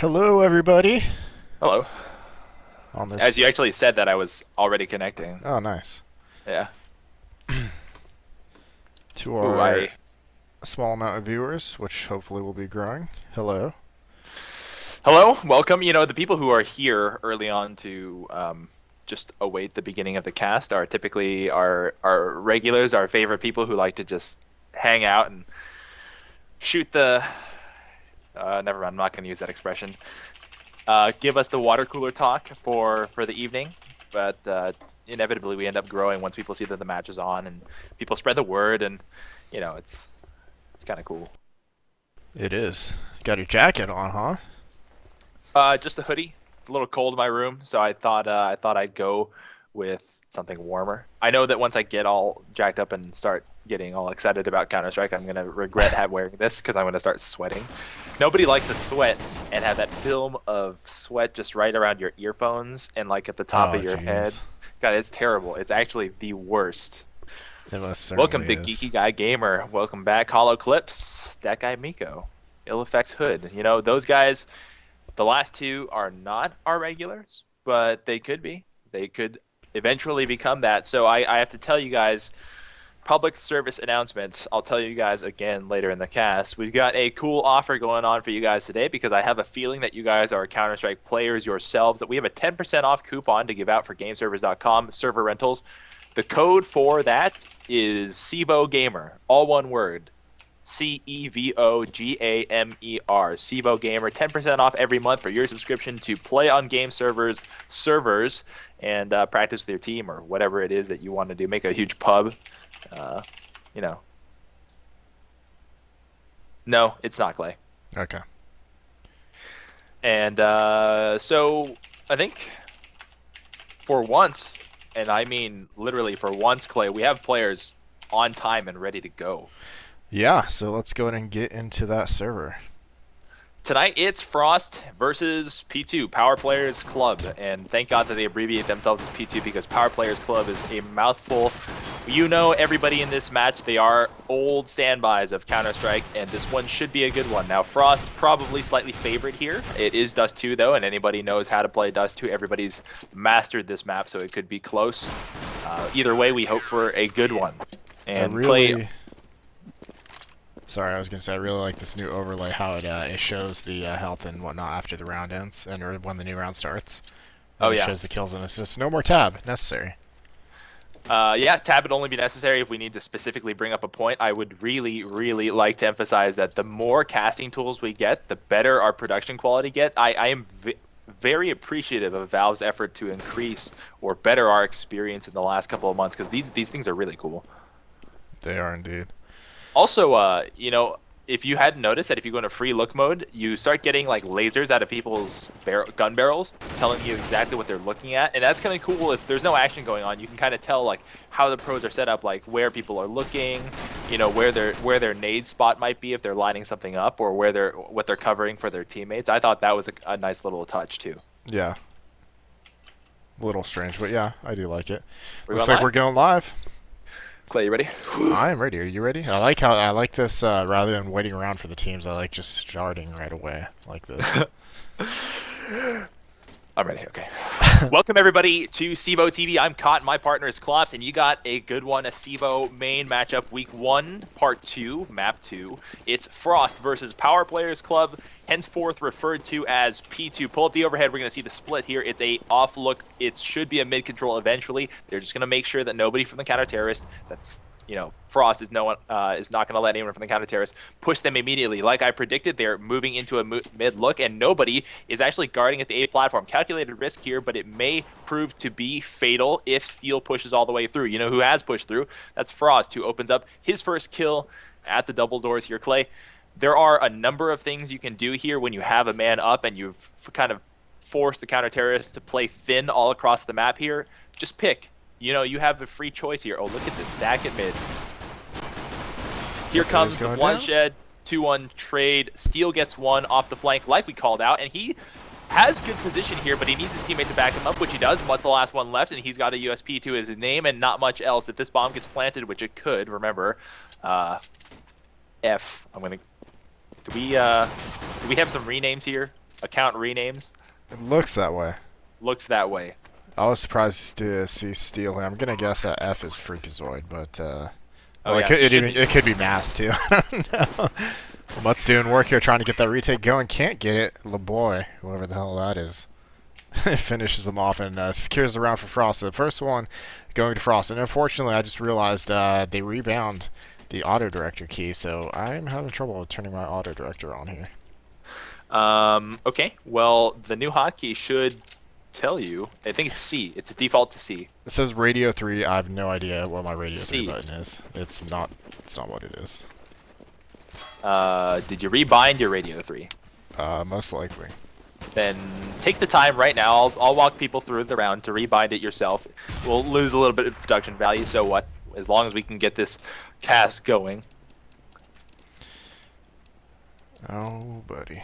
Hello, everybody. Hello. On As this. you actually said that I was already connecting. Oh, nice. Yeah. To Ooh, our small amount of viewers, which hopefully will be growing. Hello. Hello, welcome. You know, the people who are here early on to just await the beginning of the cast are typically our regulars, our favorite people who like to just hang out and shoot the never mind, I'm not going to use that expression. Give us the water cooler talk for the evening, but inevitably we end up growing once people see that the match is on and people spread the word, and you know, it's kind of cool. It is. Got your jacket on, huh? Just a hoodie. It's a little cold in my room, so I thought I'd go with something warmer. I know that once I get all jacked up and start getting all excited about Counter-Strike, I'm gonna regret wearing this because I'm gonna start sweating. Nobody likes to sweat and have that film of sweat just right around your earphones and like at the top Oh, of your head. jeez. God, it's terrible. It's actually the worst. It most Welcome, certainly Big is. Geeky Guy Gamer. Welcome back, Hollow Clips. That guy Miko. Ill Effects Hood. You know, those guys, the last two are not our regulars, but they could be. They could eventually become that. So I have to tell you guys, public service announcement. I'll tell you guys again later in the cast. We've got a cool offer going on for you guys today because I have a feeling that you guys are Counter-Strike players yourselves. That we have a 10% off coupon to give out for GameServers.com server rentals. The code for that is CEVO-Gamer, all one word. CEVOGAMER. CEVO Gamer, 10% off every month for your subscription to play on game servers, and practice with your team or whatever it is that you want to do. Make a huge pub. Uh, you know. No, it's not Clay. Okay. And so I think for once, and I mean literally for once, Clay, we have players on time and ready to go. Yeah, so let's go ahead and get into that server. Tonight it's Frost versus P2, Power Players Club, and thank God that they abbreviate themselves as P2 because Power Players Club is a mouthful. You know everybody in this match, they are old standbys of Counter-Strike, and this one should be a good one. Now Frost probably slightly favored here. It is Dust 2 though, and anybody knows how to play Dust 2. Everybody's mastered this map, so it could be close. Either way, we hope for a good one. And Clay, Sorry, I was gonna say I really like this new overlay. How it shows the health and whatnot after the round ends, and or when the new round starts. oh It yeah. shows the kills and assists. No more tab necessary. Yeah, tab would only be necessary if we need to specifically bring up a point. I would really, really like to emphasize that the more casting tools we get, the better our production quality gets. I am very appreciative of Valve's effort to increase or better our experience in the last couple of months because these things are really cool. They are indeed. Also, you know, if you hadn't noticed that if you go into free look mode, you start getting like lasers out of people's gun barrels telling you exactly what they're looking at. And that's kind of cool. If there's no action going on, you can kind of tell like how the pros are set up, like where people are looking, you know, where their nade spot might be if they're lining something up, or what they're covering for their teammates. I thought that was a nice little touch too. Yeah. A little strange, but yeah, I do like it. We're Looks going like we're live? going live. Clay, you ready? I am ready. Are you ready? I like this rather than waiting around for the teams. I like just starting right away like this. I'm ready, okay. Welcome everybody to CEVO TV. I'm Cott, my partner is Klops, and you got a good one, a CEVO-Main matchup, week 1, part 2, map 2. It's Frost versus Power Players Club, henceforth referred to as P2. Pull up the overhead, we're going to see the split here. It's a off look, it should be a mid control eventually. They're just going to make sure that nobody from the counter-terrorist, that's, you know, Frost is not going to let anyone from the counter-terrorist push them immediately. Like I predicted, they're moving into a mid look, and nobody is actually guarding at the A platform. Calculated risk here, but it may prove to be fatal if Steel pushes all the way through. You know who has pushed through? That's Frost, who opens up his first kill at the double doors here, Clay. There are a number of things you can do here when you have a man up and you've kind of forced the counter-terrorists to play thin all across the map here. Just pick. You know, you have a free choice here. Oh, look at this stack at mid. Here comes the one shed, 2-1 trade. Steel gets one off the flank like we called out, and he has good position here, but he needs his teammate to back him up, which he does. What's the last one left? And he's got a USP to his name and not much else. If this bomb gets planted, which it could, remember, F. I'm gonna. Do we have some renames here? account renames. It looks that way. Looks that way. I was surprised to see Steel here. I'm gonna guess that F is Freakazoid, but Oh well, yeah, he should be. it could be Mass too. I don't know. Mutt's doing work here, trying to get that retake going. Can't get it. LeBoy, whoever the hell that is, finishes them off and secures the round for Frost. So the first one going to Frost, and unfortunately, I just realized they rebound the auto director key, so I'm having trouble turning my auto director on here. Okay. Well, the new hotkey should tell you. I think it's C. It's a default to C. It says Radio 3. I have no idea what my Radio 3 C. button is. It's not what it is. Did you rebind your Radio 3? Most likely. Then take the time right now. I'll walk people through the round to rebind it yourself. We'll lose a little bit of production value, so what? As long as we can get this cast going. Oh, buddy.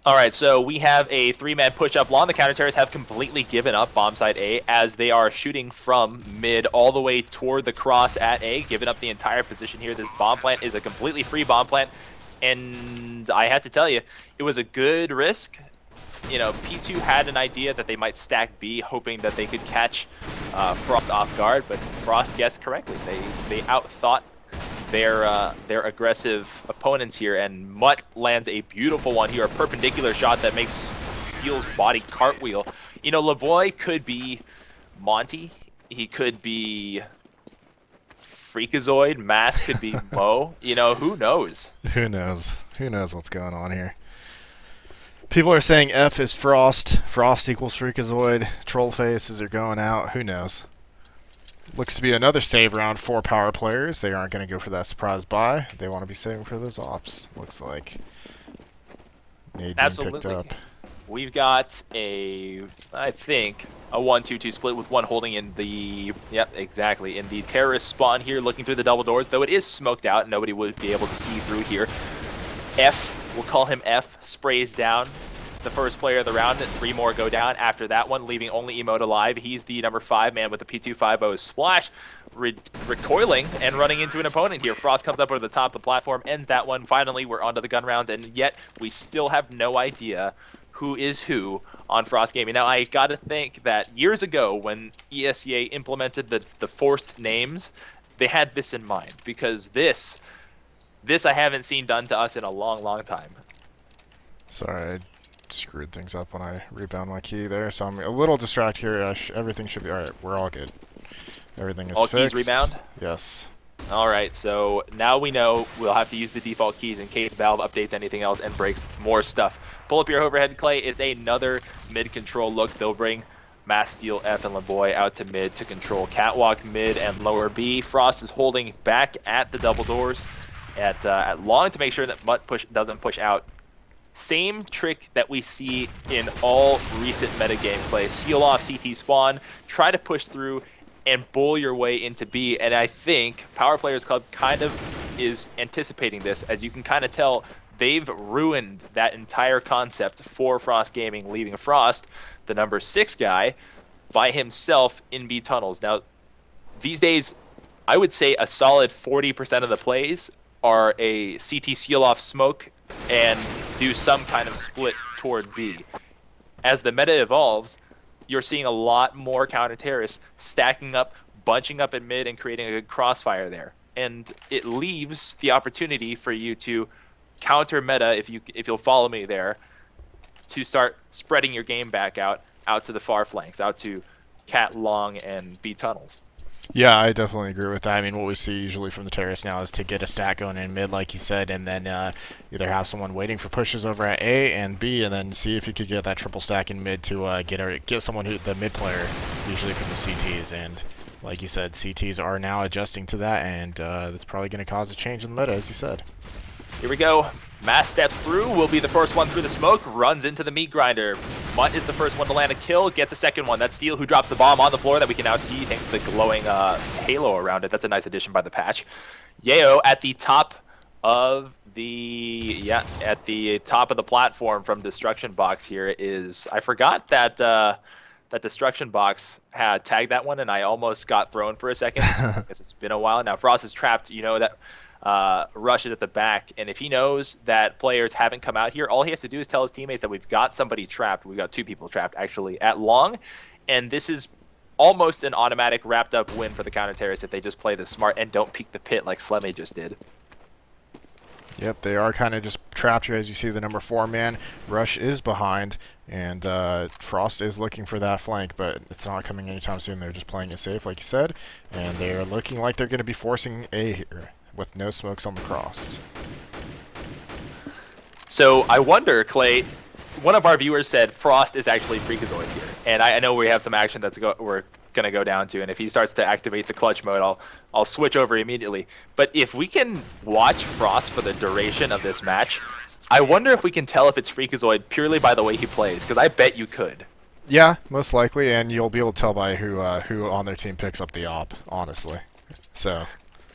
All right, so we have a three-man push-up long. The counter-terrorists have completely given up bomb side A as they are shooting from mid all the way toward the cross at A, giving up the entire position here. This bomb plant is a completely free bomb plant, and I have to tell you, it was a good risk. You know, P2 had an idea that they might stack B, hoping that they could catch Frost off guard, but Frost guessed correctly. They outthought their aggressive opponents here, and Mutt lands a beautiful one here, a perpendicular shot that makes Steel's body cartwheel. You know, LeBoy could be Monty, he could be Freakazoid, Mask could be Mo. You know, who knows? Who knows? Who knows what's going on here? People are saying F is Frost. Frost equals Freakazoid. Troll faces are going out. Who knows? Looks to be another save round for power players. They aren't going to go for that surprise buy. They want to be saving for those ops. Looks like. Nade being picked up. We've got I think, a 1-2-2 split with one holding in the, yep, exactly, in the terrorist spawn here, looking through the double doors, though it is smoked out. Nobody would be able to see through here. F, we'll call him F, sprays down the first player of the round, and 3 more go down after that one, leaving only Emote alive. He's the number 5 man with the P250 splash, recoiling and running into an opponent here. Frost comes up over the top of the platform, ends that one. Finally, we're onto the gun rounds, and yet we still have no idea who is who on Frost Gaming. Now, I gotta think that years ago when ESEA implemented the forced names, they had this in mind, because this I haven't seen done to us in a long, long time. Sorry, I screwed things up when I rebound my key there, so I'm a little distracted here. Everything should be alright. We're all good. Everything is fixed. All keys rebound? Yes. Alright, so now we know we'll have to use the default keys in case Valve updates anything else and breaks more stuff. Pull up your overhead, Clay. It's another mid-control look. They'll bring Mass Steel, F, and LeBoy out to mid to control Catwalk mid and lower B. Frost is holding back at the double doors at long to make sure that Mutt doesn't push out. Same trick that we see in all recent metagame play. Seal off CT spawn, try to push through, and bull your way into B. And I think Power Players Club kind of is anticipating this. As you can kind of tell, they've ruined that entire concept for Frost Gaming, leaving Frost, the number 6 guy, by himself in B tunnels. Now, these days, I would say a solid 40% of the plays are a CT seal off smoke and do some kind of split toward B. As the meta evolves, you're seeing a lot more counter-terrorists stacking up, bunching up in mid, and creating a good crossfire there. And it leaves the opportunity for you to counter meta, if you'll follow me there, to start spreading your game back out to the far flanks, out to Cat Long and B tunnels. Yeah, I definitely agree with that. I mean, what we see usually from the terrorists now is to get a stack going in mid, like you said, and then either have someone waiting for pushes over at A and B, and then see if you could get that triple stack in mid to get someone the mid player, usually from the CTs. And like you said, CTs are now adjusting to that, and that's probably going to cause a change in the meta, as you said. Here we go. Mass steps through, will be the first one through the smoke, runs into the meat grinder. Mutt is the first one to land a kill, gets a second one. That's Steel who drops the bomb on the floor that we can now see thanks to the glowing halo around it. That's a nice addition by the patch. Yayo at the top of the top of the platform from Destruction Box here is, I forgot that that Destruction Box had tagged that one, and I almost got thrown for a second because it's been a while now. Frost is trapped, you know that. Rush is at the back, and if he knows that players haven't come out here, all he has to do is tell his teammates that we've got somebody trapped. We've got 2 people trapped, actually, at long, and this is almost an automatic wrapped-up win for the counter-terrorists if they just play this smart and don't peek the pit like Slemmy just did. Yep, they are kind of just trapped here. As you see, the number 4 man, Rush, is behind, and Frost is looking for that flank, but it's not coming anytime soon. They're just playing it safe, like you said, and they're looking like they're going to be forcing A here with no smokes on the cross. So I wonder, Clay, one of our viewers said Frost is actually Freakazoid here, and I know we have some action we're going to go down to, and if he starts to activate the clutch mode, I'll switch over immediately. But if we can watch Frost for the duration of this match, I wonder if we can tell if it's Freakazoid purely by the way he plays, because I bet you could. Yeah, most likely, and you'll be able to tell by who on their team picks up the op, honestly. So.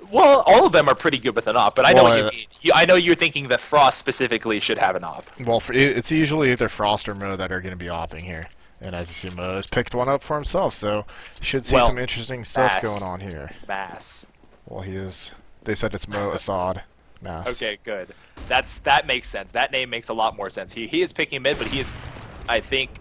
Well, all of them are pretty good with an op, but I know what you mean. I know you're thinking that Frost specifically should have an op. Well, it's usually either Frost or Mo that are going to be opping here. And as you see, Mo has picked one up for himself, so should see some interesting stuff going on here. Mass. Well, he is. They said it's Mo Assad. Mass. Okay, good. That makes sense. That name makes a lot more sense. He is picking mid, but he is, I think,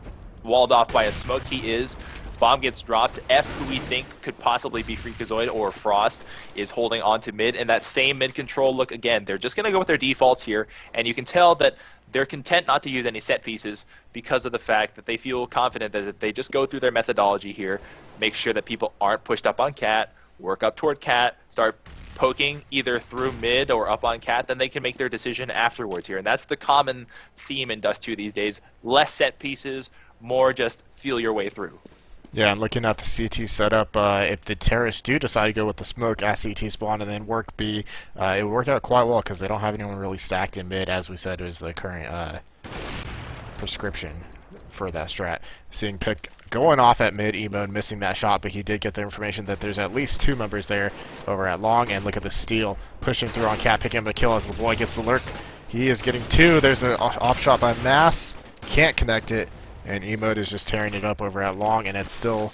walled off by a smoke. He is. Bomb gets dropped. F, who we think could possibly be Freakazoid or Frost, is holding on to mid. And that same mid control look, again, they're just going to go with their defaults here. And you can tell that they're content not to use any set pieces because of the fact that they feel confident that if they just go through their methodology here, make sure that people aren't pushed up on Cat, work up toward Cat, start poking either through mid or up on Cat, then they can make their decision afterwards here. And that's the common theme in Dust 2 these days. Less set pieces, more just feel your way through. Yeah, and looking at the CT setup, if the terrorists do decide to go with the smoke at CT spawn and then work B, it would work out quite well because they don't have anyone really stacked in mid, as we said is the current prescription for that strat. Seeing Pick going off at mid, Emo missing that shot, but he did get the information that there's at least 2 members there over at long, and look at the steal, pushing through on Cat, picking up a kill as LeBoy gets the lurk. He is getting 2, there's an off shot by Mass, can't connect it. And Emote is just tearing it up over at long, and it's still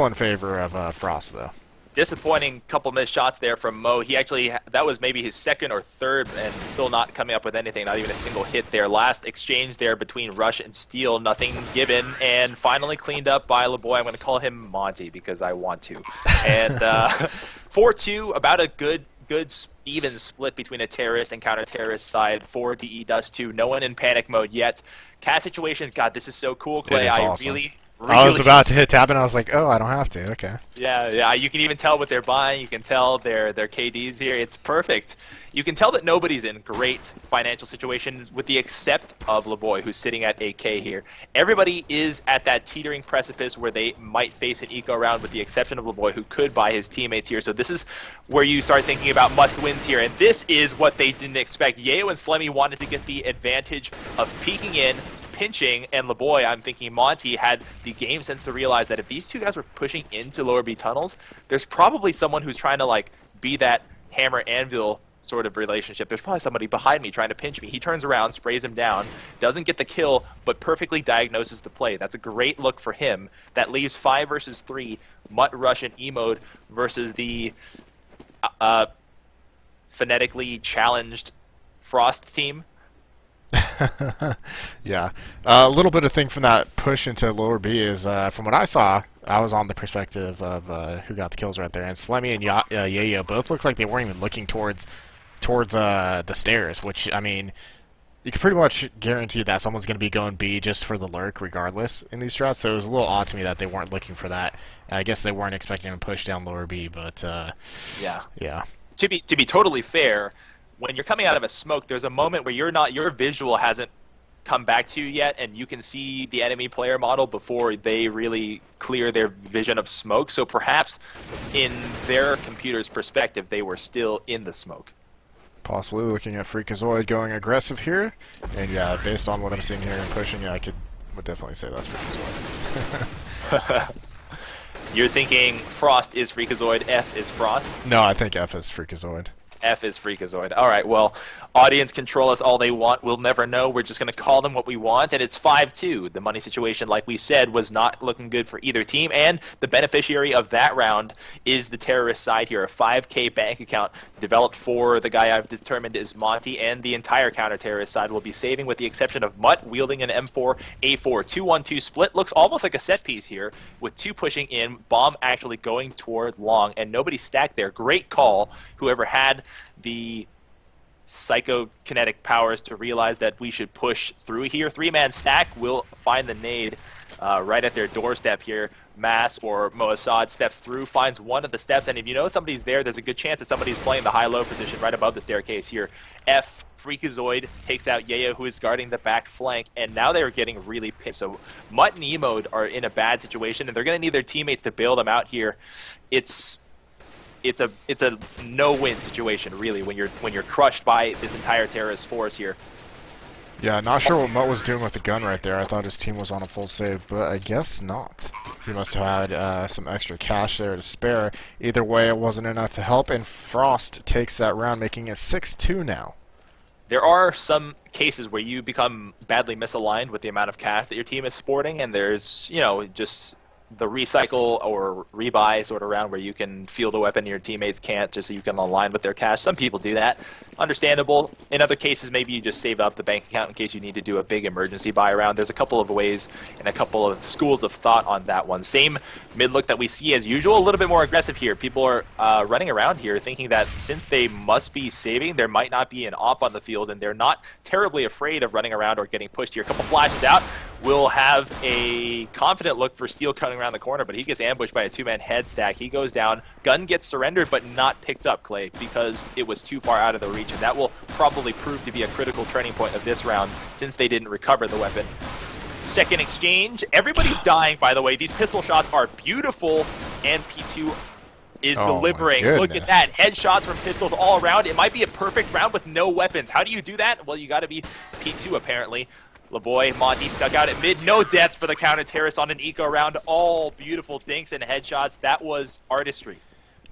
in favor of Frost, though. Disappointing couple missed shots there from Mo. He actually, that was maybe his 2nd or 3rd, and still not coming up with anything, not even a single hit there. Last exchange there between Rush and Steel, nothing given, and finally cleaned up by LeBoy. I'm going to call him Monty because I want to. And 4-2, about a good even split between a terrorist and counter-terrorist side for DE Dust 2. No one in panic mode yet. Cat situation, God, this is so cool, Clay. It is I awesome. really I was about to hit tab, and I was like, oh, I don't have to. Okay. Yeah, you can even tell what they're buying. You can tell their KDs here. It's perfect. You can tell that nobody's in great financial situation with the except of LeBoy, who's sitting at 8K here. Everybody is at that teetering precipice where they might face an eco round with the exception of LeBoy, who could buy his teammates here. So this is where you start thinking about must-wins here, and this is what they didn't expect. Yayo and Slemmy wanted to get the advantage of peeking in, pinching, and LeBoy, I'm thinking Monty had the game sense to realize that if these 2 guys were pushing into lower B tunnels, there's probably someone who's trying to like be that hammer anvil sort of relationship. There's probably somebody behind me trying to pinch me. He turns around, sprays him down, doesn't get the kill, but perfectly diagnoses the play. That's a great look for him. That leaves 5 versus 3, Mutt, Rush, and Emode versus the phonetically challenged Frost team. Yeah. A little bit of thing from that push into lower B is, from what I saw, I was on the perspective of who got the kills right there, and Slemmy and Yayo both looked like they weren't even looking towards the stairs, which, I mean, you can pretty much guarantee that someone's going to be going B just for the lurk regardless in these strats, so it was a little odd to me that they weren't looking for that. And I guess they weren't expecting to push down lower B, but yeah. To be totally fair, when you're coming out of a smoke, there's a moment where your visual hasn't come back to you yet, and you can see the enemy player model before they really clear their vision of smoke. So perhaps in their computer's perspective, they were still in the smoke. Possibly looking at Freakazoid going aggressive here, and yeah, based on what I'm seeing here and pushing, yeah, would definitely say that's Freakazoid. You're thinking Frost is Freakazoid, F is Frost? No, I think F is Freakazoid. F is Freakazoid. All right, well, audience control us all they want. We'll never know. We're just going to call them what we want, and it's 5-2. The money situation, like we said, was not looking good for either team, and the beneficiary of that round is the terrorist side here. A 5K bank account developed for the guy I've determined is Monty, and the entire counter-terrorist side will be saving, with the exception of Mutt wielding an M4A4. 2-1-2 split. Looks almost like a set piece here, with 2 pushing in, bomb actually going toward long, and nobody stacked there. Great call, whoever had the psychokinetic powers to realize that we should push through here. 3-man stack will find the nade right at their doorstep here. Mass or Moassad steps through, finds one of the steps, and if you know somebody's there's a good chance that somebody's playing the high-low position right above the staircase here. F, Freakazoid takes out Yayo, who is guarding the back flank, and now they're getting really pissed. So Mutt and Emode are in a bad situation, and they're going to need their teammates to bail them out here. It's a no-win situation, really, when you're crushed by this entire terrorist force here. Yeah, not sure what Mutt was doing with the gun right there. I thought his team was on a full save, but I guess not. He must have had some extra cash there to spare. Either way, it wasn't enough to help, and Frost takes that round, making it 6-2 now. There are some cases where you become badly misaligned with the amount of cash that your team is sporting, and there's, you know, just the recycle or rebuy sort of round where you can field a weapon your teammates can't, just so you can align with their cash. Some people do that. Understandable. In other cases, maybe you just save up the bank account in case you need to do a big emergency buy round. There's a couple of ways and a couple of schools of thought on that one. Same mid-look that we see as usual, a little bit more aggressive here. People are running around here thinking that since they must be saving, there might not be an op on the field, and they're not terribly afraid of running around or getting pushed here. A couple flashes out. We'll have a confident look for Steel cutting around the corner, but he gets ambushed by a 2-man head stack. He goes down. Gun gets surrendered, but not picked up, Clay, because it was too far out of the reach, and that will probably prove to be a critical turning point of this round since they didn't recover the weapon. Second exchange. Everybody's dying, by the way. These pistol shots are beautiful, and P2 is delivering. Look at that. Headshots from pistols all around. It might be a perfect round with no weapons. How do you do that? Well, you got to be P2, apparently. LeBoy, Monty stuck out at mid. No deaths for the counter-terrorist on an eco round. All beautiful dinks and headshots. That was artistry.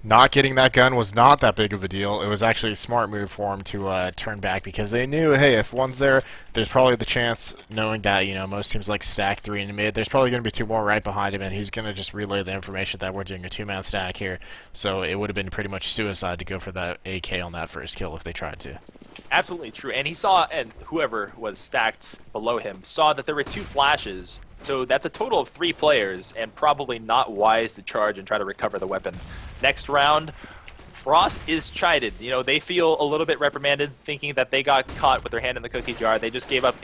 Not getting that gun was not that big of a deal. It was actually a smart move for him to turn back, because they knew, hey, if one's there, there's probably the chance, knowing that, you know, most teams like stack 3 in the mid, there's probably going to be 2 more right behind him, and he's going to just relay the information that we're doing a 2-man stack here. So it would have been pretty much suicide to go for that AK on that first kill if they tried to. Absolutely true. And he saw, and whoever was stacked below him, saw that there were 2 flashes. So that's a total of 3 players, and probably not wise to charge and try to recover the weapon. Next round, Frost is chided. You know, they feel a little bit reprimanded, thinking that they got caught with their hand in the cookie jar. They just gave up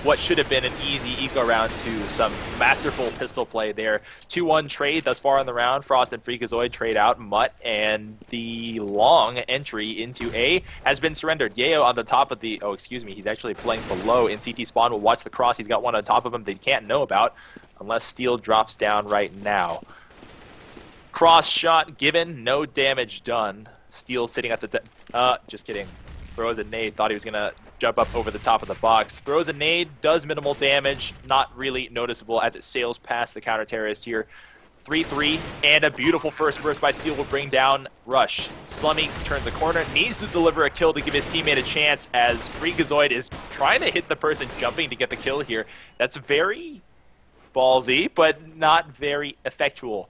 what should have been an easy eco round to some masterful pistol play there. 2-1 trade thus far in the round. Frost and Freakazoid trade out Mutt, and the long entry into A has been surrendered. Yayo on the top of the... Oh, excuse me. He's actually playing below in CT spawn. We'll watch the cross. He's got one on top of him they can't know about unless Steel drops down right now. Cross shot given, no damage done. Steel sitting at the... just kidding. Throws a nade, thought he was going to jump up over the top of the box. Throws a nade, does minimal damage, not really noticeable as it sails past the counter-terrorist here. 3-3, and a beautiful first burst by Steel will bring down Rush. Slummy turns the corner, needs to deliver a kill to give his teammate a chance, as Freakazoid is trying to hit the person jumping to get the kill here. That's very ballsy, but not very effectual.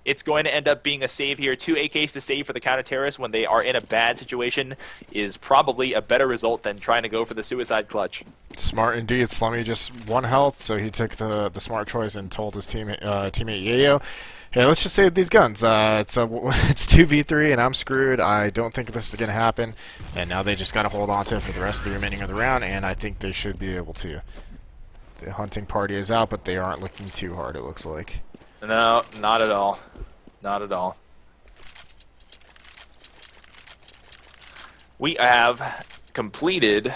It's going to end up being a save here. 2 AKs to save for the counter-terrorists when they are in a bad situation is probably a better result than trying to go for the suicide clutch. Smart indeed. Slummy just 1 health, so he took the smart choice and told his teammate Yayo, hey, let's just save these guns. It's 2v3 and I'm screwed. I don't think this is going to happen. And now they just got to hold on to it for the rest of the remaining of the round, and I think they should be able to. The hunting party is out, but they aren't looking too hard, it looks like. No, not at all. Not at all. We have completed...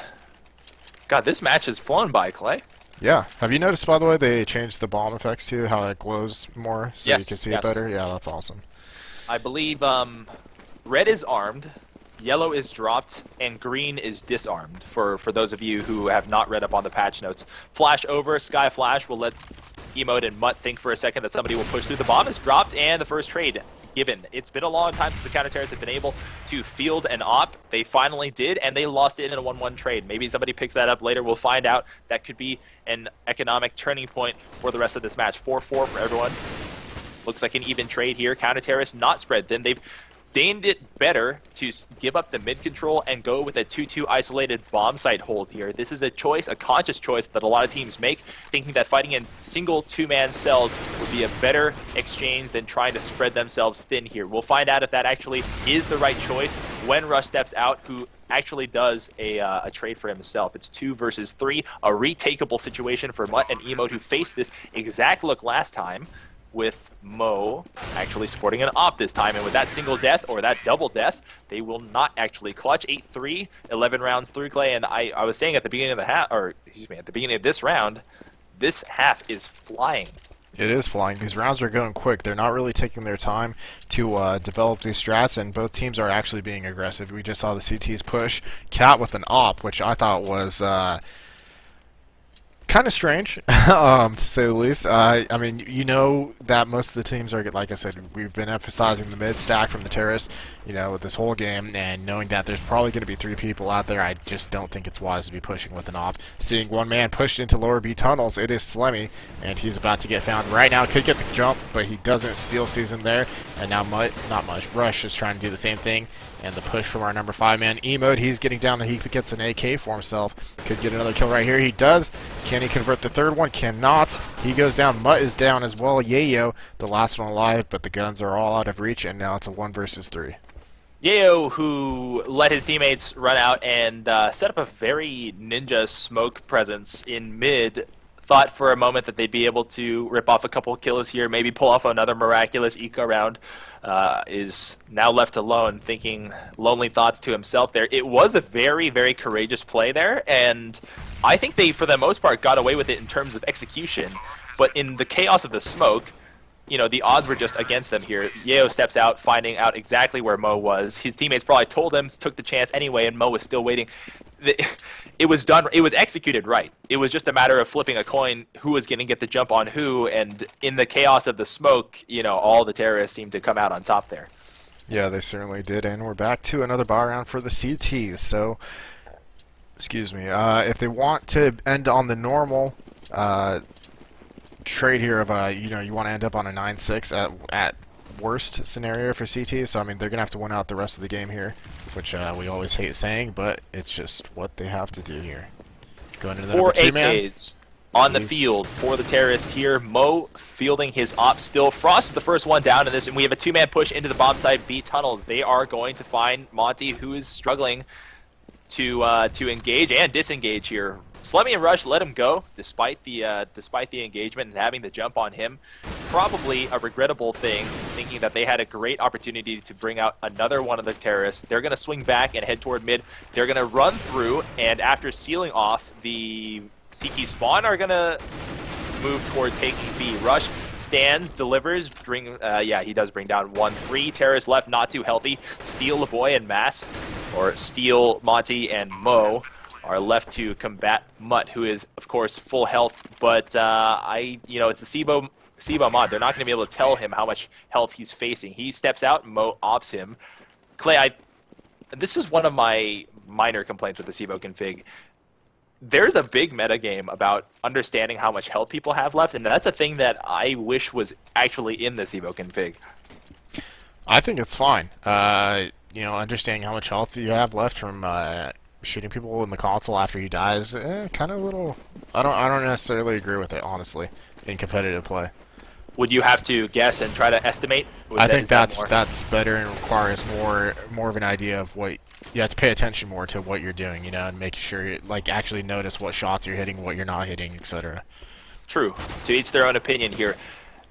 God, this match has flown by, Clay. Yeah. Have you noticed, by the way, they changed the bomb effects too, how it glows more so you can see it better? Yeah, that's awesome. I believe red is armed, yellow is dropped, and green is disarmed, for those of you who have not read up on the patch notes. Flash over, Sky Flash will let Emode and Mutt think for a second that somebody will push through. The bomb is dropped, and the first trade given. It's been a long time since the counter-terrorists have been able to field an op. They finally did, and they lost it in a 1-1 trade. Maybe somebody picks that up later. We'll find out. That could be an economic turning point for the rest of this match. 4-4 for everyone. Looks like an even trade here. Counter-terrorists not spread thin. They've deigned it better to give up the mid control and go with a 2-2 isolated bomb site hold here. This is a choice, a conscious choice that a lot of teams make, thinking that fighting in single two-man cells would be a better exchange than trying to spread themselves thin here. We'll find out if that actually is the right choice when Rush steps out, who actually does a trade for himself. It's 2 versus 3, a retakeable situation for Mutt and Emote, who faced this exact look last time, with Mo actually sporting an op this time. And with that single death, or that double death, they will not actually clutch. 8-3, 11 rounds through, Clay. And I was saying at the beginning of the half, or excuse me, at the beginning of this round, this half is flying. It is flying. These rounds are going quick. They're not really taking their time to develop these strats, and both teams are actually being aggressive. We just saw the CTs push Cat with an op, which I thought was kind of strange, to say the least. I mean, you know that most of the teams are, like I said, we've been emphasizing the mid stack from the terrorists, you know, with this whole game, and knowing that there's probably going to be 3 people out there, I just don't think it's wise to be pushing with an op. Seeing one man pushed into lower B tunnels, it is Slemmy, and he's about to get found right now. Could get the jump, but he doesn't. Steal sees him there, and now not much. Rush is trying to do the same thing, and the push from our number 5 man, Emote, he's getting down, he gets an AK for himself. Could get another kill right here. He does. Can he convert the third one? Cannot. He goes down. Mutt is down as well. Yayo, the last one alive, but the guns are all out of reach, and now it's a 1 versus 3. Yayo, who let his teammates run out and set up a very ninja smoke presence in mid, thought for a moment that they'd be able to rip off a couple kills here, maybe pull off another miraculous eco round, is now left alone, thinking lonely thoughts to himself there. It was a very, very courageous play there, and I think they, for the most part, got away with it in terms of execution, but in the chaos of the smoke, you know, the odds were just against them here. Yayo steps out, finding out exactly where Mo was. His teammates probably told him, took the chance anyway, and Mo was still waiting. It was done. It was executed right. It was just a matter of flipping a coin, who was going to get the jump on who, and in the chaos of the smoke, you know, all the terrorists seemed to come out on top there. Yeah, they certainly did, and we're back to another buy round for the CTs. So, excuse me, if they want to end on the normal trade here of you know, you want to end up on a 9-6 at worst scenario for CT, so I mean they're gonna have to win out the rest of the game here, which we always hate saying, but it's just what they have to do here. Going into the 4 number 2 man AKs on the field for the terrorist here. Mo fielding his op still. Frost is the first one down in this, and we have a 2-man push into the bomb side B tunnels. They are going to find Monty, who is struggling to engage and disengage here. Slemmy and Rush let him go despite the engagement and having the jump on him. Probably a regrettable thing, thinking that they had a great opportunity to bring out another one of the terrorists. They're going to swing back and head toward mid. They're going to run through, and after sealing off the CT spawn, are going to move toward taking B. Rush stands, delivers, yeah, he does bring down 1-3. Terrorists left, not too healthy. Steel, LeBoy, and Mass, or Steel, Monty, and Mo are left to combat Mutt, who is, of course, full health, but you know, it's the CEVO mod. They're not going to be able to tell him how much health he's facing. He steps out, Mo ops him. Clay, this is one of my minor complaints with the CEVO config. There's a big meta game about understanding how much health people have left, and that's a thing that I wish was actually in the CEVO config. I think it's fine. You know, understanding how much health you have left from shooting people in the console after he dies, kind of a little. I don't necessarily agree with it, honestly, in competitive play. Would you have to guess and try to estimate? I think that's better and requires more of an idea of what you have to pay attention more to what you're doing, you know, and make sure you like actually notice what shots you're hitting, what you're not hitting, etc. True. To each their own opinion here.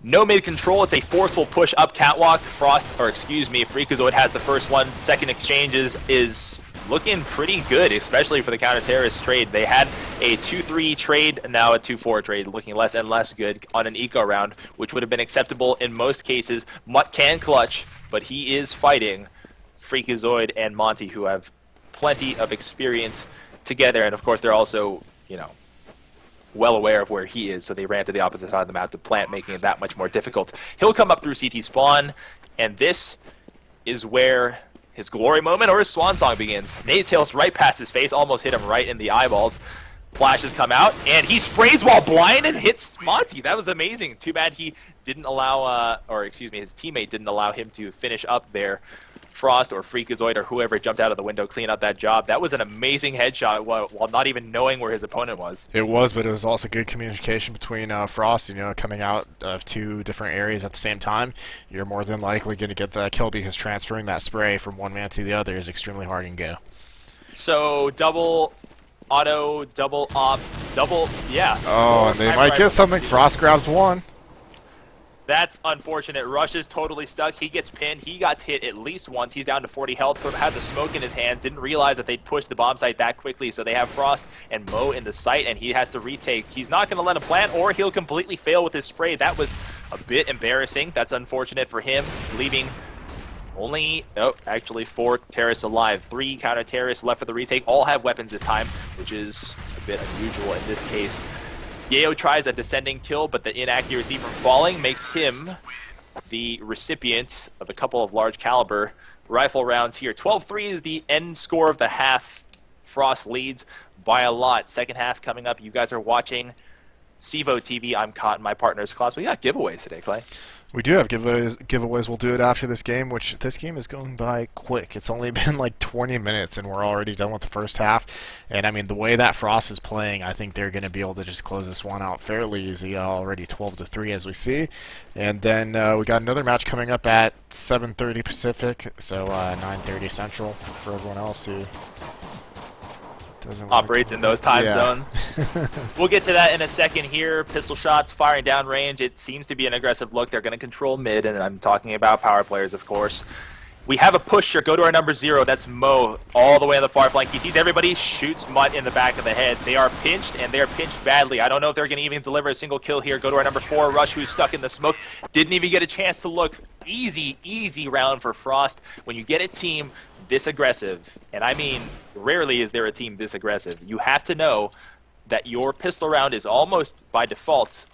No mid control. It's a forceful push up catwalk. Freakazoid has the first one. Second exchange is looking pretty good, especially for the counter-terrorist trade. They had a 2-3 trade, now a 2-4 trade, looking less and less good on an eco round, which would have been acceptable in most cases. Mutt can clutch, but he is fighting Freakazoid and Monty, who have plenty of experience together, and of course they're also, you know, well aware of where he is, so they ran to the opposite side of the map to plant, making it that much more difficult. He'll come up through CT spawn, and this is where his glory moment or his swan song begins. Nade sails right past his face, almost hit him right in the eyeballs. Flashes come out, and he sprays while blind and hits Monty. That was amazing. Too bad he didn't allow, his teammate didn't allow him to finish up there. Frost or Freakazoid or whoever jumped out of the window, clean up that job. That was an amazing headshot while not even knowing where his opponent was. It was, but it was also good communication between Frost, coming out of two different areas at the same time. You're more than likely going to get the kill because transferring that spray from one man to the other is extremely hard and go. So double auto, double op, double, yeah. Oh, and they might get something. Frost grabs one. That's unfortunate. Rush is totally stuck. He gets pinned. He got hit at least once. He's down to 40 health. Has a smoke in his hands. Didn't realize that they'd push the bomb site that quickly. So they have Frost and Mo in the site, and he has to retake. He's not going to let him plant, or he'll completely fail with his spray. That was a bit embarrassing. That's unfortunate for him, leaving only, actually 4 terrorists alive. 3 counter terrorists left for the retake. All have weapons this time, which is a bit unusual in this case. Yayo tries a descending kill, but the inaccuracy from falling makes him the recipient of a couple of large caliber rifle rounds here. 12-3 is the end score of the half. Frost leads by a lot. Second half coming up. You guys are watching CEVO TV. I'm Caught in my partner's class. We got giveaways today, Clay. We do have giveaways. We'll do it after this game, which this game is going by quick. It's only been like 20 minutes, and we're already done with the first half. And, I mean, the way that Frost is playing, I think they're going to be able to just close this one out fairly easy. Already 12-3 as we see. And then we got another match coming up at 7:30 Pacific, so 9:30 Central for everyone else who operates in those time zones. We'll get to that in a second here. Pistol shots firing down range. It seems to be an aggressive look. They're going to control mid, and I'm talking about power players, of course. We have a pusher. Go to our number 0. That's Mo, all the way on the far flank. He sees everybody, shoots Mutt in the back of the head. They are pinched, and they are pinched badly. I don't know if they're going to even deliver a single kill here. Go to our number 4, Rush, who's stuck in the smoke. Didn't even get a chance to look. Easy round for Frost. When you get a team this aggressive, and I mean, rarely is there a team this aggressive, you have to know that your pistol round is almost by default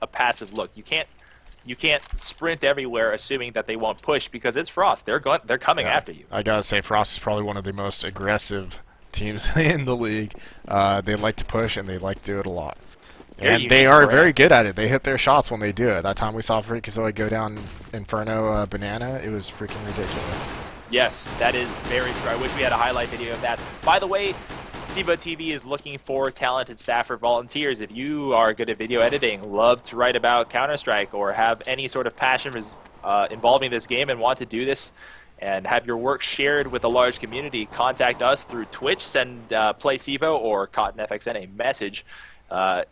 a passive look. You can't sprint everywhere assuming that they won't push, because it's Frost. They're coming after you. I gotta say, Frost is probably one of the most aggressive teams in the league. They like to push, and they like to do it a lot. And they are very good at it. They hit their shots when they do it. That time we saw Freakazoid go down Inferno Banana, it was freaking ridiculous. Yes, that is very true. I wish we had a highlight video of that. By the way, CEVO TV is looking for talented staff or volunteers. If you are good at video editing, love to write about Counter-Strike, or have any sort of passion involving this game and want to do this and have your work shared with a large community, contact us through Twitch. Send Play CEVO or Cotton FXN a message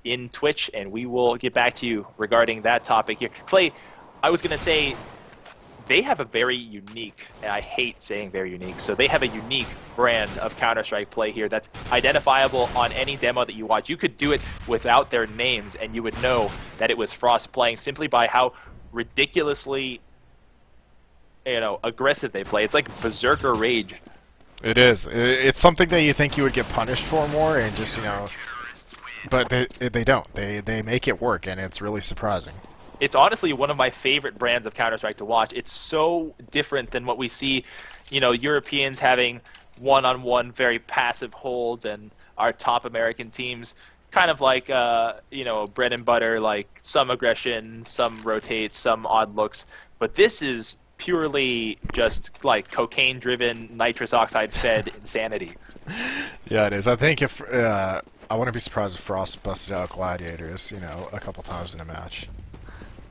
in Twitch, and we will get back to you regarding that topic here. Clay, I was going to say, they have a very unique, and I hate saying very unique, so they have a unique brand of Counter-Strike play here that's identifiable on any demo that you watch. You could do it without their names, and you would know that it was Frost playing simply by how ridiculously, aggressive they play. It's like Berserker Rage. It is. It's something that you think you would get punished for more, and just, but they don't. They make it work, and it's really surprising. It's honestly one of my favorite brands of Counter-Strike to watch. It's so different than what we see, Europeans having one-on-one very passive holds, and our top American teams kind of like, bread and butter, like some aggression, some rotate, some odd looks. But this is purely just like cocaine-driven, nitrous oxide-fed insanity. Yeah, it is. I think if I wouldn't be surprised if Frost busted out Gladiators, a couple times in a match.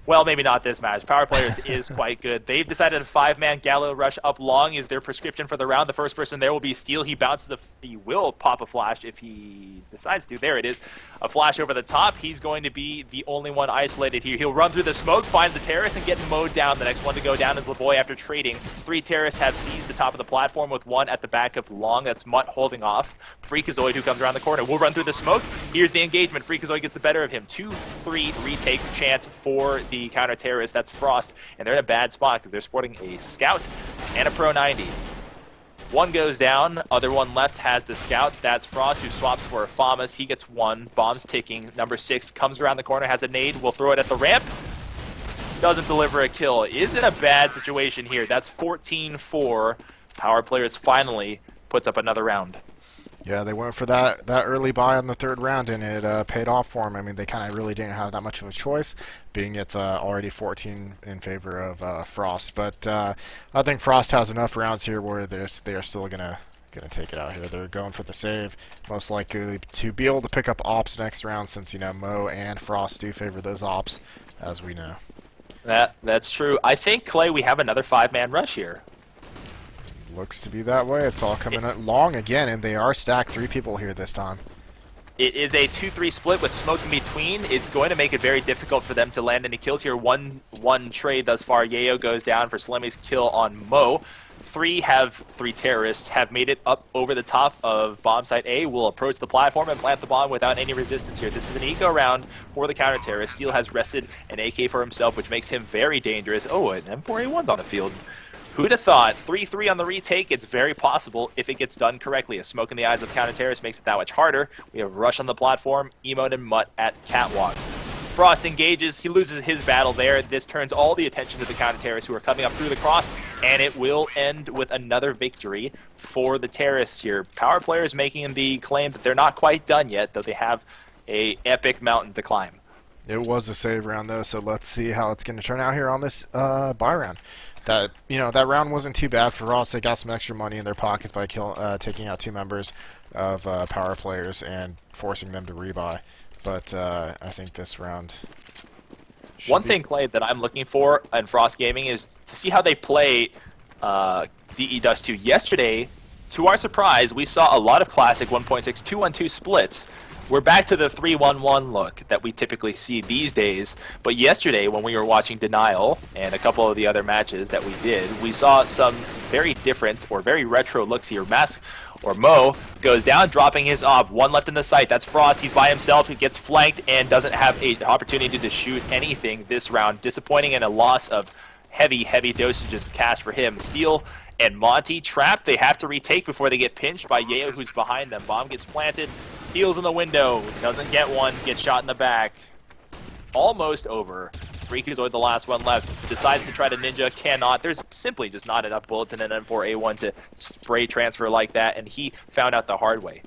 Well, maybe not this match. Power Players is quite good. They've decided a 5-man Gallo rush up long is their prescription for the round. The first person there will be Steel. He bounces he will pop a flash if he decides to. There it is. A flash over the top. He's going to be the only one isolated here. He'll run through the smoke, find the terrorist, and get mowed down. The next one to go down is LeBoy after trading. 3 terrorists have seized the top of the platform, with one at the back of long. That's Mutt holding off. Freakazoid, who comes around the corner, will run through the smoke. Here's the engagement. Freakazoid gets the better of him. 2-3 retake chance for the counter-terrorist. That's Frost, and they're in a bad spot because they're sporting a Scout and a Pro 90. One goes down, other one left has the scout. That's Frost, who swaps for Famas. He gets one. Bomb's ticking. Number 6 comes around the corner, has a nade. Will throw it at the ramp. Doesn't deliver a kill. Is in a bad situation here. That's 14-4. Power Players finally puts up another round. Yeah, they went for that early buy on the third round, and it paid off for them. I mean, they kind of really didn't have that much of a choice, being it's already 14 in favor of Frost. But I think Frost has enough rounds here where they are still gonna take it out here. They're going for the save, most likely to be able to pick up ops next round, since Mo and Frost do favor those ops, as we know. That's true. I think, Clay, we have another 5-man rush here. Looks to be that way. It's all coming long again, and they are stacked 3 people here this time. It is a 2-3 split with smoke in between. It's going to make it very difficult for them to land any kills here. One trade thus far. Yayo goes down for Slemy's kill on Mo. 3 terrorists have made it up over the top of bomb site A. Will approach the platform and plant the bomb without any resistance here. This is an eco round for the counter terrorist. Steel has rested an AK for himself, which makes him very dangerous. Oh, an M4A1's on the field. Who'd have thought? 3-3 on the retake. It's very possible if it gets done correctly. A smoke in the eyes of counter-terrorists makes it that much harder. We have Rush on the platform, Emote and Mutt at Catwalk. Frost engages. He loses his battle there. This turns all the attention to the counter-terrorists who are coming up through the cross, and it will end with another victory for the terrorists here. Power Players making the claim that they're not quite done yet, though they have a epic mountain to climb. It was a save round, though, so let's see how it's going to turn out here on this buy round. That round wasn't too bad for Ross. They got some extra money in their pockets by taking out 2 members of Power Players and forcing them to rebuy. But I think this round. One thing, Clay, that I'm looking for in Frost Gaming is to see how they play DE Dust 2. Yesterday, to our surprise, we saw a lot of classic 1.6 2-1-2 splits. We're back to the 3-1-1 look that we typically see these days, but yesterday when we were watching Denial and a couple of the other matches that we did, we saw some very different or very retro looks here. Mo goes down, dropping his op. 1 left in the site. That's Frost. He's by himself. He gets flanked and doesn't have an opportunity to shoot anything this round. Disappointing and a loss of heavy dosages of cash for him. Steel and Monty trapped. They have to retake before they get pinched by Yayo, who's behind them. Bomb gets planted. Steals in the window. Doesn't get one. Gets shot in the back. Almost over. Freakazoid, the last one left, decides to try to ninja. Cannot. There's simply just not enough bullets in an M4A1 to spray transfer like that, and he found out the hard way.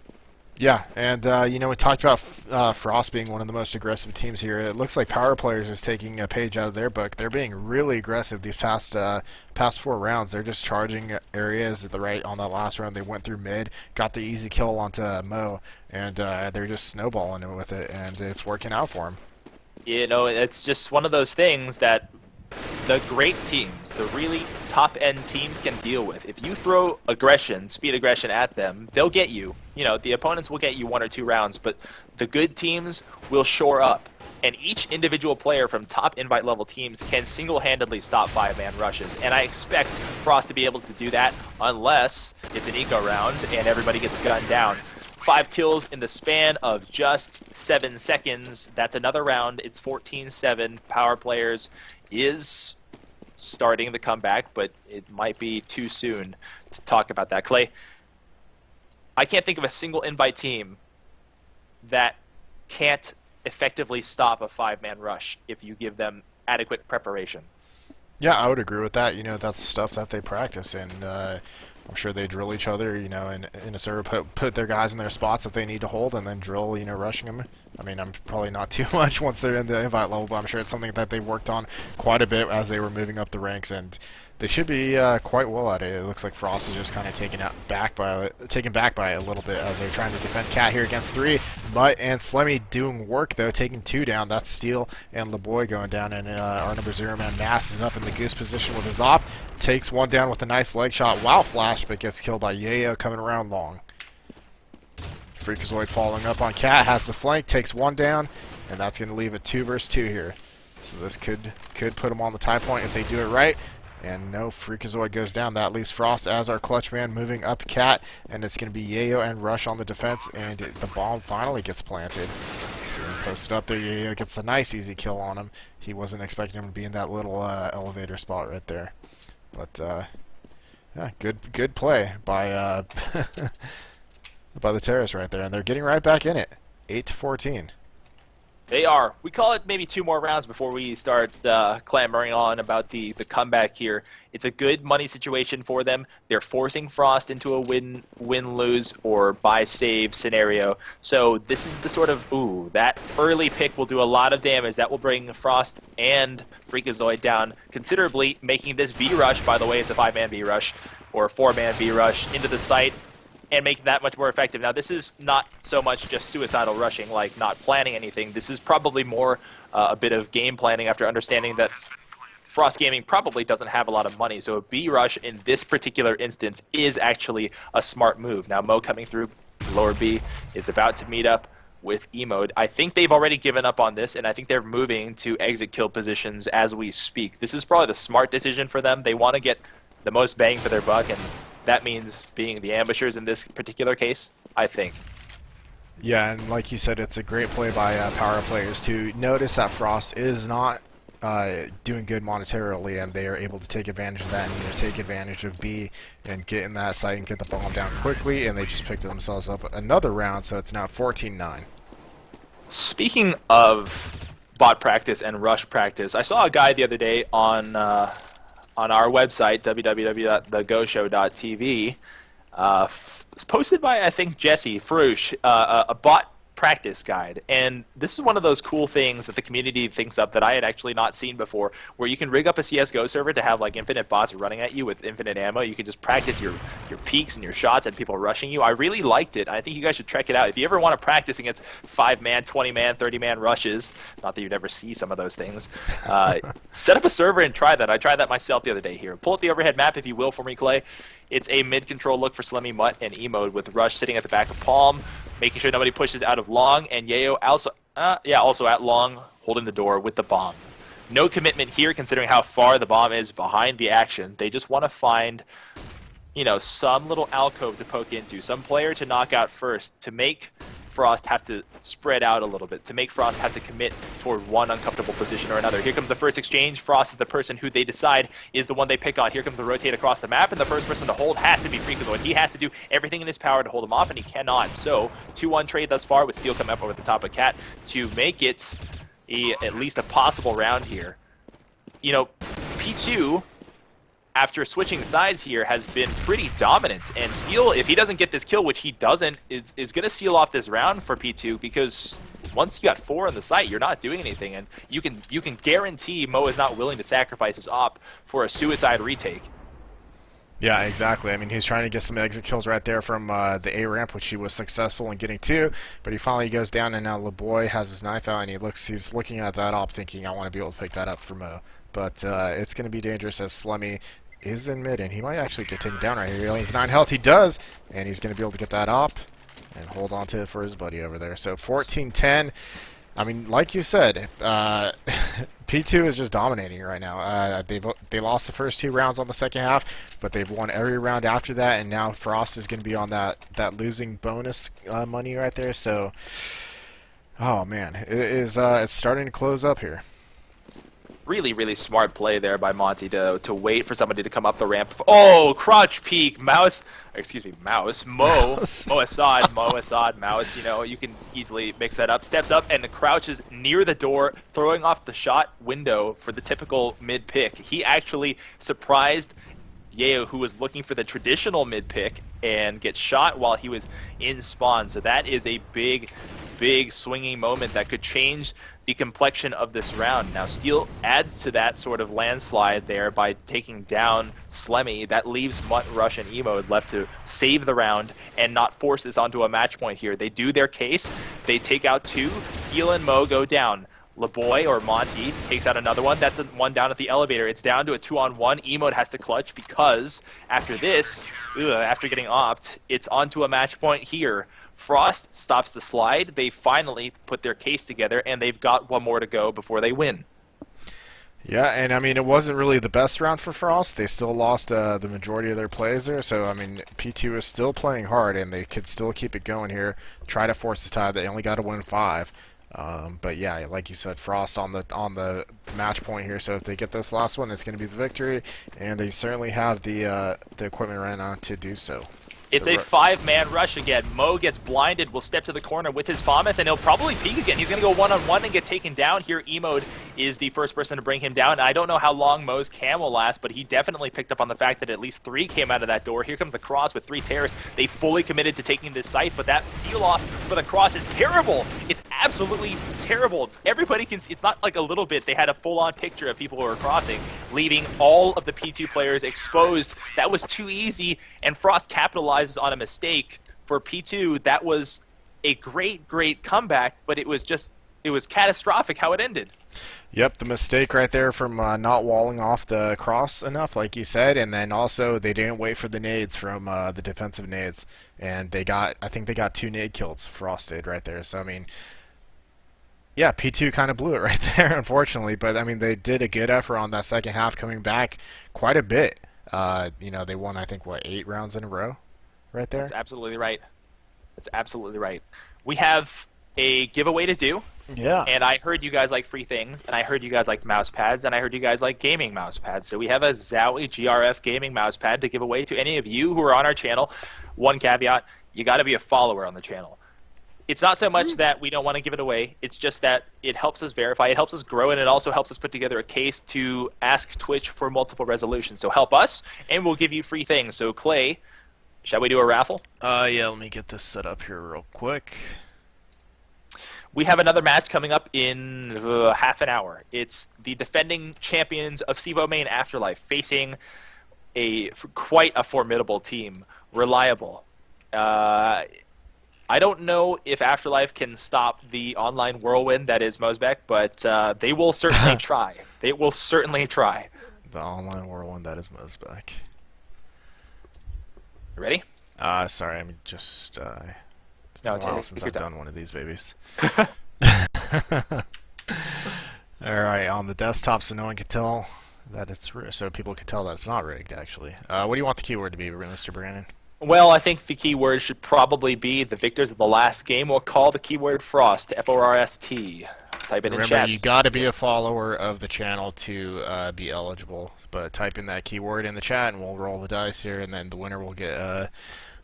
Yeah, and we talked about Frost being one of the most aggressive teams here. It looks like Power Players is taking a page out of their book. They're being really aggressive these past 4 rounds. They're just charging areas at on that last round. They went through mid, got the easy kill onto Mo, and they're just snowballing it with it, and it's working out for them. It's just one of those things that the great teams, the really top-end teams can deal with. If you throw speed aggression at them, they'll get you. The opponents will get you 1 or 2 rounds, but the good teams will shore up. And each individual player from top invite level teams can single-handedly stop 5-man rushes. And I expect Frost to be able to do that unless it's an eco round and everybody gets gunned down. 5 kills in the span of just 7 seconds. That's another round. It's 14-7. Power Players is starting the comeback, but it might be too soon to talk about that. Clay, I can't think of a single invite team that can't effectively stop a 5-man rush if you give them adequate preparation. Yeah, I would agree with that. That's stuff that they practice, and I'm sure they drill each other, in a server, put their guys in their spots that they need to hold, and then drill, rushing them. I mean, I'm probably not too much once they're in the invite level, but I'm sure it's something that they worked on quite a bit as they were moving up the ranks, and they should be quite well at it. It looks like Frost is just kind of taken back by it a little bit as they're trying to defend Cat here against 3. Mutt and Slemmy doing work, though, taking 2 down. That's Steel and LeBoy going down, and our number 0 man Mass is up in the goose position with his op. Takes 1 down with a nice leg shot while flash, but gets killed by Yayo coming around long. Freakazoid following up on Cat, has the flank, takes 1 down, and that's going to leave it 2 versus 2 here. So this could put them on the tie point if they do it right. And no, Freakazoid goes down. That leaves Frost as our clutch man moving up Cat, and it's going to be Yayo and Rush on the defense, and the bomb finally gets planted. So posted up there, Yayo gets a nice easy kill on him. He wasn't expecting him to be in that little elevator spot right there. But Yeah, good play by by the Terrace right there, and they're getting right back in it. 8-14. They are. We call it maybe 2 more rounds before we start clamoring on about the comeback here. It's a good money situation for them. They're forcing Frost into a win-lose or buy-save scenario. So this is the sort of, that early pick will do a lot of damage. That will bring Frost and Freakazoid down considerably, making this B-Rush, by the way, it's a 5-man B-Rush, or a 4-man B-Rush, into the site, and make that much more effective. Now, this is not so much just suicidal rushing, like not planning anything. This is probably more a bit of game planning after understanding that Frost Gaming probably doesn't have a lot of money. So a B-Rush in this particular instance is actually a smart move. Now, Mo coming through lower B is about to meet up with E-Mode. I think they've already given up on this, and I think they're moving to exit kill positions as we speak. This is probably the smart decision for them. They want to get the most bang for their buck, and that means being the ambushers in this particular case, I think. Yeah, and like you said, it's a great play by power players to notice that Frost is not doing good monetarily, and they are able to take advantage of that and take advantage of B and get in that site and get the bomb down quickly, and they just picked themselves up another round, so it's now 14-9. Speaking of bot practice and rush practice, I saw a guy the other day on our website, www.thegoshow.tv, it's posted by, I think, Jesse Frush, a bot practice guide. And this is one of those cool things that the community thinks up that I had actually not seen before, where you can rig up a CSGO server to have like infinite bots running at you with infinite ammo. You can just practice your peeks and your shots and people rushing you. I really liked it. I think you guys should check it out. If you ever want to practice against 5-man, 20-man, 30-man rushes, not that you'd ever see some of those things, set up a server and try that. I tried that myself the other day here. Pull up the overhead map, if you will, for me, Clay. It's a mid-control look for Slemmy, Mutt, and E-Mode with Rush sitting at the back of Palm, making sure nobody pushes out of long, and Yayo also at long, holding the door with the bomb. No commitment here, considering how far the bomb is behind the action. They just want to find, some little alcove to poke into, some player to knock out first, to make Frost have to spread out a little bit, to make Frost have to commit toward one uncomfortable position or another. Here comes the first exchange. Frost is the person who they decide is the one they pick on. Here comes the rotate across the map, and the first person to hold has to be Freakazoid. He has to do everything in his power to hold him off, and he cannot. So, 2-1 trade thus far, with Steel coming up over the top of Cat to make it at least a possible round here. P2, after switching sides here, has been pretty dominant. And Steel, if he doesn't get this kill, which he doesn't, is going to seal off this round for P2, because once you got 4 on the site, you're not doing anything. And you can guarantee Mo is not willing to sacrifice his op for a suicide retake. Yeah, exactly. I mean, he's trying to get some exit kills right there from the A ramp, which he was successful in getting to, but he finally goes down, and now LeBoy has his knife out, and he's looking at that op thinking, I want to be able to pick that up for Mo. But it's going to be dangerous as Slemmy is in mid, and he might actually get taken down right here. He's 9 health. He does, and he's going to be able to get that op and hold on to it for his buddy over there. So 14-10. I mean, like you said, P2 is just dominating right now. They lost the first 2 rounds on the second half, but they've won every round after that, and now Frost is going to be on that losing bonus money right there. So, oh man, it's starting to close up here. Really, really smart play there by Monty to wait for somebody to come up the ramp. Oh, crotch peek, Mo Assad, Mouse, you can easily mix that up. Steps up and crouches near the door, throwing off the shot window for the typical mid pick. He actually surprised Yayo, who was looking for the traditional mid pick, and gets shot while he was in spawn. So that is a big, big swinging moment that could change the complexion of this round. Now, Steel adds to that sort of landslide there by taking down Slemmy. That leaves Mutt, Rush, and E-Mode left to save the round and not force this onto a match point here. They do their case. They take out 2. Steel and Mo go down. LeBoy, or Monty, takes out another one. That's one down at the elevator. It's down to a 2-on-1. E-Mode has to clutch because after this, after getting opt, it's onto a match point here. Frost stops the slide. They finally put their case together, and they've got one more to go before they win. Yeah, and I mean, it wasn't really the best round for Frost. They still lost the majority of their plays there, so I mean, P2 is still playing hard, and they could still keep it going here, try to force the tie. They only got to win 5. But yeah, like you said, Frost on the match point here. So if they get this last one, it's going to be the victory, and they certainly have the equipment right now to do so. It's a 5-man rush again. Mo gets blinded, will step to the corner with his FAMAS, and he'll probably peek again. He's going to go one-on-one and get taken down. Here, Emode is the first person to bring him down. I don't know how long Mo's cam will last, but he definitely picked up on the fact that at least 3 came out of that door. Here comes the Cross with 3 terrorists. They fully committed to taking this site, but that seal-off for the Cross is terrible. It's absolutely terrible. Everybody can see, it's not like a little bit. They had a full-on picture of people who were crossing, leaving all of the P2 players exposed. That was too easy, and Frost capitalized on a mistake for P2. That was a great comeback, but it was catastrophic how it ended. Yep, the mistake right there from not walling off the cross enough, like you said, and then also they didn't wait for the nades from the defensive nades, and I think they got 2 nade kills, Frost did right there. So I mean, yeah, P2 kind of blew it right there, unfortunately, but I mean they did a good effort on that second half, coming back quite a bit. They won, I think, what, 8 rounds in a row right there? That's absolutely right. That's absolutely right. We have a giveaway to do. Yeah. And I heard you guys like free things, and I heard you guys like mouse pads, and I heard you guys like gaming mouse pads. So we have a Zowie GRF gaming mouse pad to give away to any of you who are on our channel. One caveat, you got to be a follower on the channel. It's not so much that we don't want to give it away. It's just that it helps us verify, it helps us grow, and it also helps us put together a case to ask Twitch for multiple resolutions. So help us, and we'll give you free things. So Clay, shall we do a raffle? Yeah, let me get this set up here real quick. We have another match coming up in half an hour. It's the defending champions of CEVO-Main Afterlife facing quite a formidable team, Reliable. I don't know if Afterlife can stop the online whirlwind that is Mosbeck, but they will certainly try. They will certainly try. The online whirlwind that is Mosbeck. Ready? Sorry, I'm just No, a while since I've done one of these babies. Alright, on the desktop so no one can tell that it's so people can tell that it's not rigged, actually. What do you want the keyword to be, Mr. Brandon? Well, I think the keyword should probably be the victors of the last game. We'll call the keyword Frost, F-O-R-S-T. Type it in chat. Remember, you got to be a follower of the channel to be eligible. But type in that keyword in the chat, and we'll roll the dice here, and then the winner will get a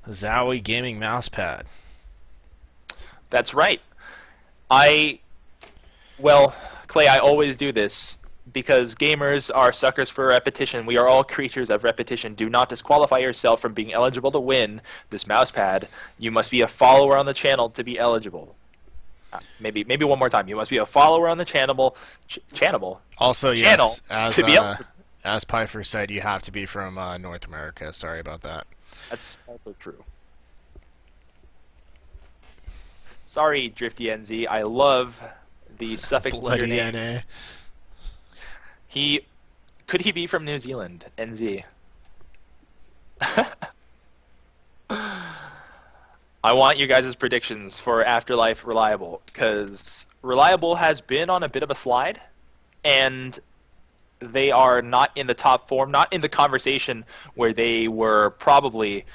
Zowie gaming mousepad. That's right. Well, Clay, I always do this because gamers are suckers for repetition. We are all creatures of repetition. Do not disqualify yourself from being eligible to win this mousepad. You must be a follower on the channel to be eligible. Maybe one more time. You must be a follower on the channel. Also, channel yes, as Pfeiffer said, you have to be from North America. Sorry about that. That's also true. Sorry, Drifty NZ. I love the suffix in your name. NA. Could he be from New Zealand? NZ. I want you guys' predictions for Afterlife Reliable, because Reliable has been on a bit of a slide, and they are not in the top form, not in the conversation where they were probably,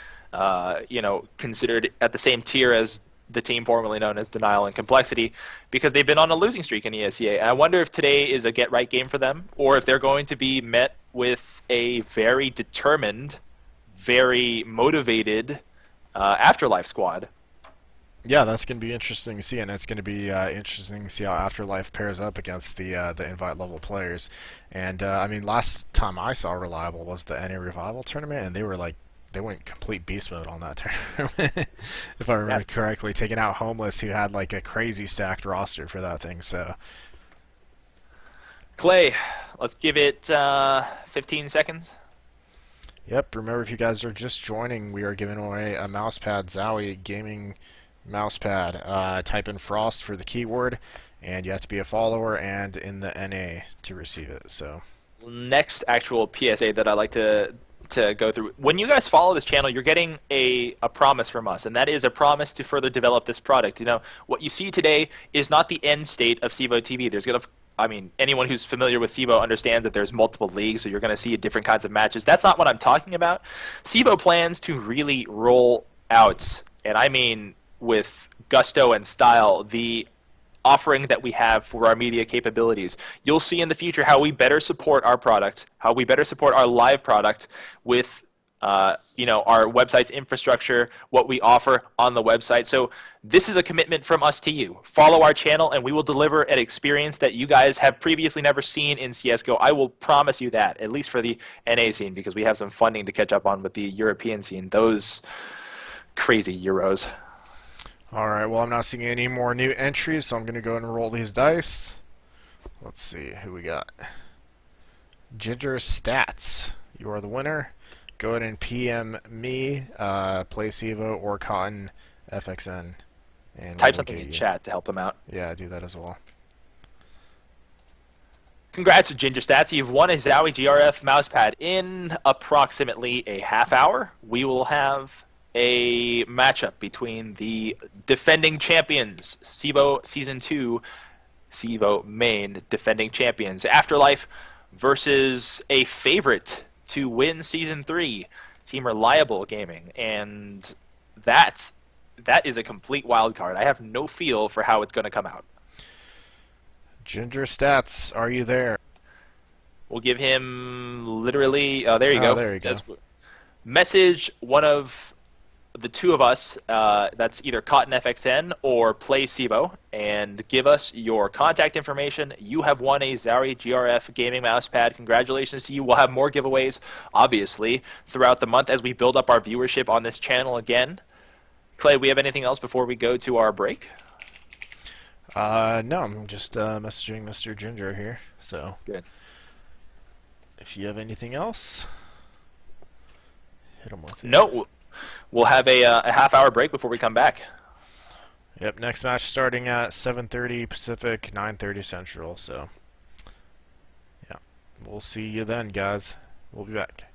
considered at the same tier as the team formerly known as Denial and Complexity, because they've been on a losing streak in ESEA. And I wonder if today is a get-right game for them, or if they're going to be met with a very determined, very motivated Afterlife squad. Yeah, that's going to be interesting to see, and it's going to be interesting to see how Afterlife pairs up against the invite level players. And I mean, last time I saw Reliable was the NA Revival tournament, and they went complete beast mode on that tournament, if I remember correctly, taking out Homeless, who had like a crazy stacked roster for that thing. So, Clay, let's give it 15 seconds. Yep. Remember, if you guys are just joining, we are giving away a mousepad, Zowie gaming mousepad. Type in Frost for the keyword, and you have to be a follower and in the NA to receive it. So, next actual PSA that I like to go through. When you guys follow this channel, you're getting a promise from us, and that is a promise to further develop this product. You know, what you see today is not the end state of CEVO TV. There's going to, I mean, anyone who's familiar with CEVO understands that there's multiple leagues, so you're going to see different kinds of matches. That's not what I'm talking about. CEVO plans to really roll out, and I mean with gusto and style, the offering that we have for our media capabilities. You'll see in the future how we better support our product, how we better support our live product with our website's infrastructure, what we offer on the website. So this is a commitment from us to you. Follow our channel, and we will deliver an experience that you guys have previously never seen in CSGO. I will promise you that, at least for the NA scene, because we have some funding to catch up on with the European scene. Those crazy Euros. All right, well, I'm not seeing any more new entries, so I'm going to go ahead and roll these dice. Let's see who we got. Ginger Stats, you are the winner. Go ahead and PM me, Play CEVO or Cotton FXN. And Type something in chat to help them out. Yeah, do that as well. Congrats, Ginger Stats. You've won a Zowie GRF mousepad. In approximately a half hour, we will have a matchup between the defending champions, CEVO Season 2, CEVO-Main defending champions, Afterlife versus a favorite to win Season 3, Team Reliable Gaming. And that is a complete wild card. I have no feel for how it's going to come out. Ginger Stats, are you there? We'll give him literally... there you go. There you go. Message one of the two of us, that's either Cotton FXN or Play CEVO, and give us your contact information. You have won a Zowie GRF gaming mousepad. Congratulations to you. We'll have more giveaways, obviously, throughout the month as we build up our viewership on this channel again. Clay, we have anything else before we go to our break? No, I'm just messaging Mr. Ginger here. So good. If you have anything else, hit him with it. No. We'll have a half-hour break before we come back. Yep, next match starting at 7:30 Pacific, 9:30 Central. So, yeah, we'll see you then, guys. We'll be back.